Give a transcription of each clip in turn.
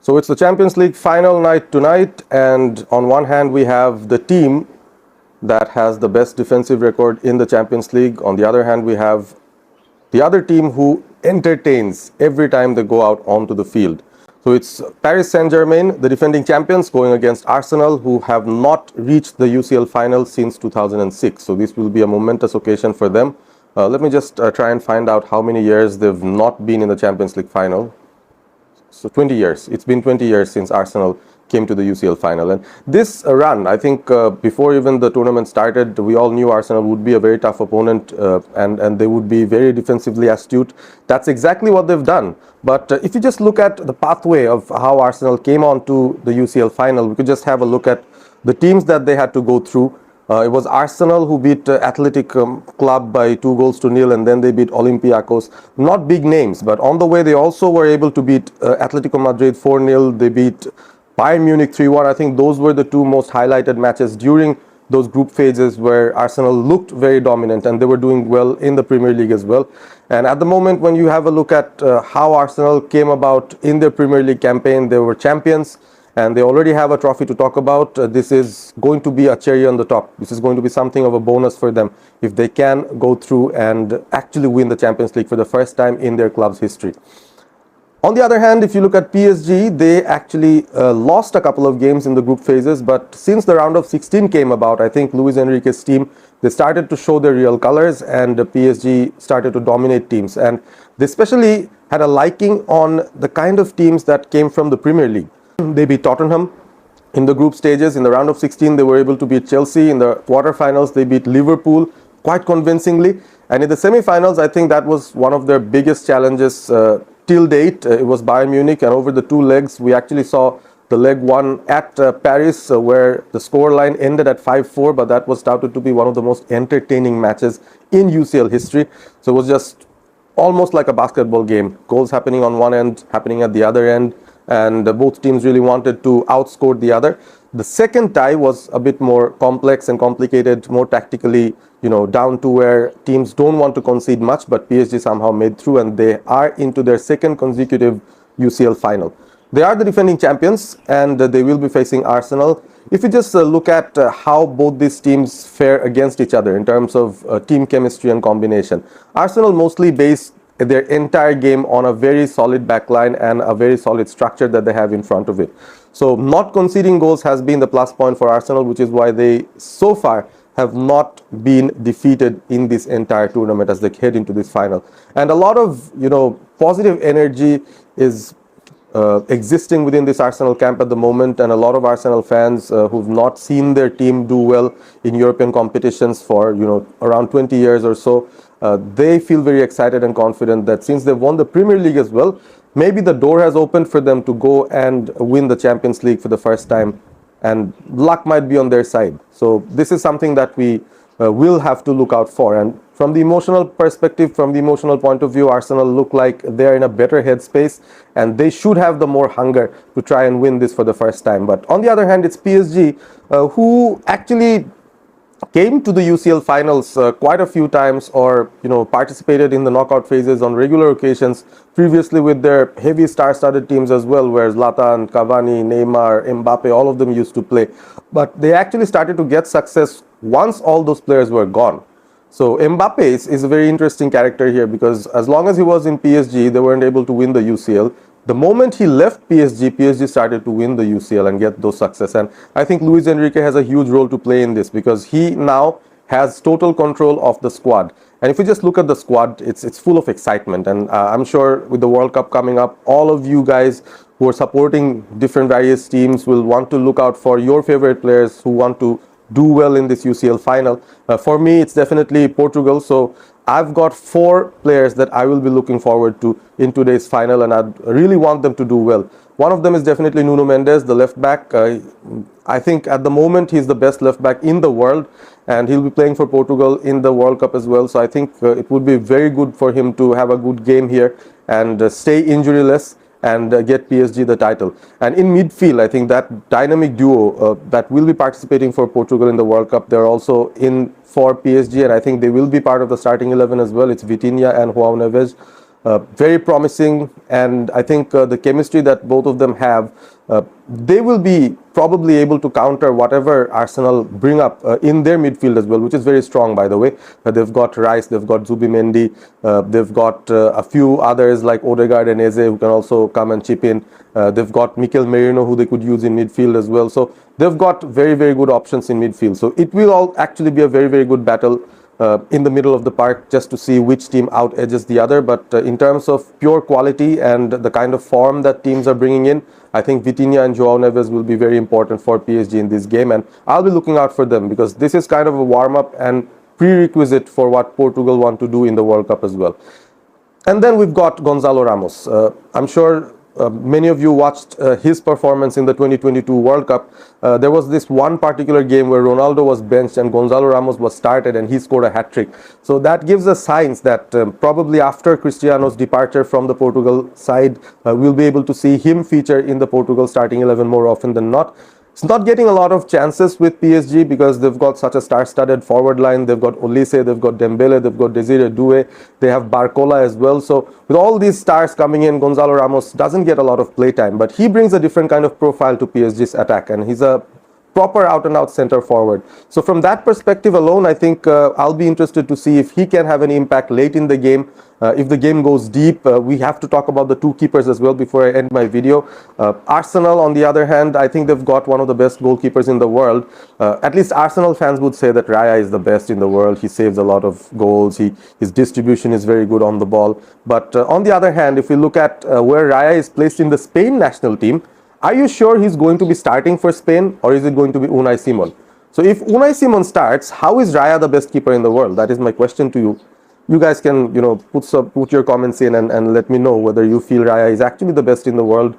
So it's the Champions League final night tonight, and on one hand we have the team that has the best defensive record in the Champions League. On the other hand, we have the other team who entertains every time they go out onto the field. So it's Paris Saint-Germain, the defending champions, going against Arsenal, who have not reached the UCL final since 2006. So this will be a momentous occasion for them. Let me just try and find out how many years they've not been in the Champions League final. So 20 years. It's been 20 years since Arsenal came to the UCL final. And this run, I think before even the tournament started, we all knew Arsenal would be a very tough opponent and they would be very defensively astute. That's exactly what they've done. But if you just look at the pathway of how Arsenal came on to the UCL final, we could just have a look at the teams that they had to go through. It was Arsenal who beat Athletic Club by 2-0, and then they beat Olympiacos. Not big names, but on the way they also were able to beat Atletico Madrid 4-0. They beat Bayern Munich 3-1. I think those were the two most highlighted matches during those group phases where Arsenal looked very dominant and they were doing well in the Premier League as well. And at the moment, when you have a look at how Arsenal came about in their Premier League campaign, they were champions. And they already have a trophy to talk about. This is going to be a cherry on the top. This is going to be something of a bonus for them if they can go through and actually win the Champions League for the first time in their club's history. On the other hand, if you look at PSG, they actually lost a couple of games in the group phases. But since the round of 16 came about, I think Luis Enrique's team, they started to show their real colors, and PSG started to dominate teams. And they especially had a liking on the kind of teams that came from the Premier League. They beat Tottenham in the group stages. In the round of 16, they were able to beat Chelsea. In the quarterfinals, they beat Liverpool quite convincingly. And in the semi-finals, I think that was one of their biggest challenges till date. It was Bayern Munich, and over the two legs, we actually saw the leg one at Paris, where the scoreline ended at 5-4, but that was touted to be one of the most entertaining matches in UCL history. So it was just almost like a basketball game. Goals happening on one end, happening at the other end. And both teams really wanted to outscore the other. The second tie was a bit more complex and complicated, more tactically, down to where teams don't want to concede much, but PSG somehow made through, and they are into their second consecutive UCL final. They are the defending champions, and they will be facing Arsenal. If you just look at how both these teams fare against each other in terms of team chemistry and combination, Arsenal mostly based their entire game on a very solid backline and a very solid structure that they have in front of it. So not conceding goals has been the plus point for Arsenal, which is why they so far have not been defeated in this entire tournament as they head into this final. And a lot of positive energy is existing within this Arsenal camp at the moment, and a lot of Arsenal fans who've not seen their team do well in European competitions for around 20 years or so, they feel very excited and confident that since they've won the Premier League as well, maybe the door has opened for them to go and win the Champions League for the first time, and luck might be on their side. So this is something that we will have to look out for. And from the emotional perspective, from the emotional point of view, Arsenal look like they're in a better headspace, and they should have the more hunger to try and win this for the first time. But on the other hand, it's PSG who actually came to the UCL finals quite a few times, or participated in the knockout phases on regular occasions previously with their heavy star-studded teams as well, where Zlatan, Cavani, Neymar, Mbappe, all of them used to play. But they actually started to get success once all those players were gone. So Mbappe is a very interesting character here, because as long as he was in PSG, they weren't able to win the UCL. The moment he left PSG started to win the UCL and get those success. And I think Luis Enrique has a huge role to play in this, because he now has total control of the squad. And if you just look at the squad, it's full of excitement. And I'm sure with the World Cup coming up, all of you guys who are supporting different various teams will want to look out for your favorite players who want to do well in this UCL final. For me, it's definitely Portugal. So I've got 4 players that I will be looking forward to in today's final, and I really want them to do well. One of them is definitely Nuno Mendes, the left back. I think at the moment he's the best left back in the world, and he'll be playing for Portugal in the World Cup as well. So I think it would be very good for him to have a good game here and stay injuryless and get PSG the title. And in midfield, I think that dynamic duo that will be participating for Portugal in the World Cup, they're also in for PSG, and I think they will be part of the starting 11 as well. It's Vitinha and João Neves. very promising, and I think the chemistry that both of them have, they will be probably able to counter whatever Arsenal bring up in their midfield as well, which is very strong, by the way. They've got Rice, they've got Zubimendi, they've got a few others like Odegaard and Eze who can also come and chip in. They've got Mikel Merino who they could use in midfield as well. So they've got very, very good options in midfield. So it will all actually be a very, very good battle in the middle of the park, just to see which team out edges the other. But in terms of pure quality and the kind of form that teams are bringing in, I think Vitinha and Joao Neves will be very important for PSG in this game, and I'll be looking out for them because this is kind of a warm-up and prerequisite for what Portugal want to do in the World Cup as well. And then we've got Gonzalo Ramos. I'm sure many of you watched his performance in the 2022 World Cup. There was this one particular game where Ronaldo was benched and Gonzalo Ramos was started and he scored a hat-trick. So that gives us signs that probably after Cristiano's departure from the Portugal side, we'll be able to see him feature in the Portugal starting 11 more often than not. It's not getting a lot of chances with PSG because they've got such a star-studded forward line. They've got Olise, they've got Dembele, they've got Desire Doué, they have Barcola as well. So with all these stars coming in, Gonzalo Ramos doesn't get a lot of playtime, but he brings a different kind of profile to PSG's attack, and he's a proper out-and-out center forward. So from that perspective alone, I think I'll be interested to see if he can have an impact late in the game. If the game goes deep, we have to talk about the two keepers as well before I end my video. Arsenal, on the other hand, I think they've got one of the best goalkeepers in the world. At least Arsenal fans would say that Raya is the best in the world. He saves a lot of goals. His distribution is very good on the ball. But on the other hand, if we look at where Raya is placed in the Spain national team, are you sure he's going to be starting for Spain, or is it going to be Unai Simon? So if Unai Simon starts, how is Raya the best keeper in the world? That is my question to you. You guys can, put your comments in and let me know whether you feel Raya is actually the best in the world.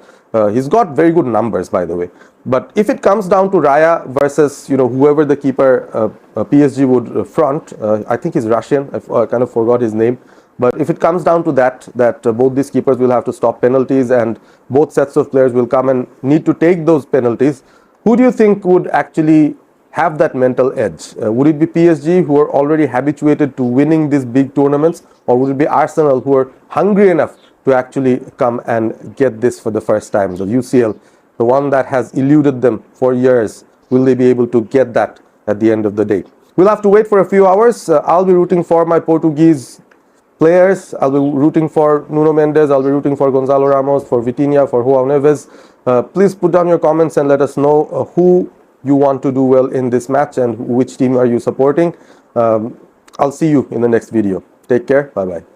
He's got very good numbers, by the way. But if it comes down to Raya versus, whoever the keeper PSG would front, I think he's Russian. I kind of forgot his name. But if it comes down to that both these keepers will have to stop penalties and both sets of players will come and need to take those penalties, who do you think would actually have that mental edge? Would it be PSG, who are already habituated to winning these big tournaments, or would it be Arsenal, who are hungry enough to actually come and get this for the first time? The UCL, the one that has eluded them for years, will they be able to get that at the end of the day? We'll have to wait for a few hours. I'll be rooting for my Portuguese players. I'll be rooting for Nuno Mendes, I'll be rooting for Gonzalo Ramos, for Vitinha, for Joao Neves. Please put down your comments and let us know who you want to do well in this match and which team are you supporting. I'll see you in the next video. Take care. Bye-bye.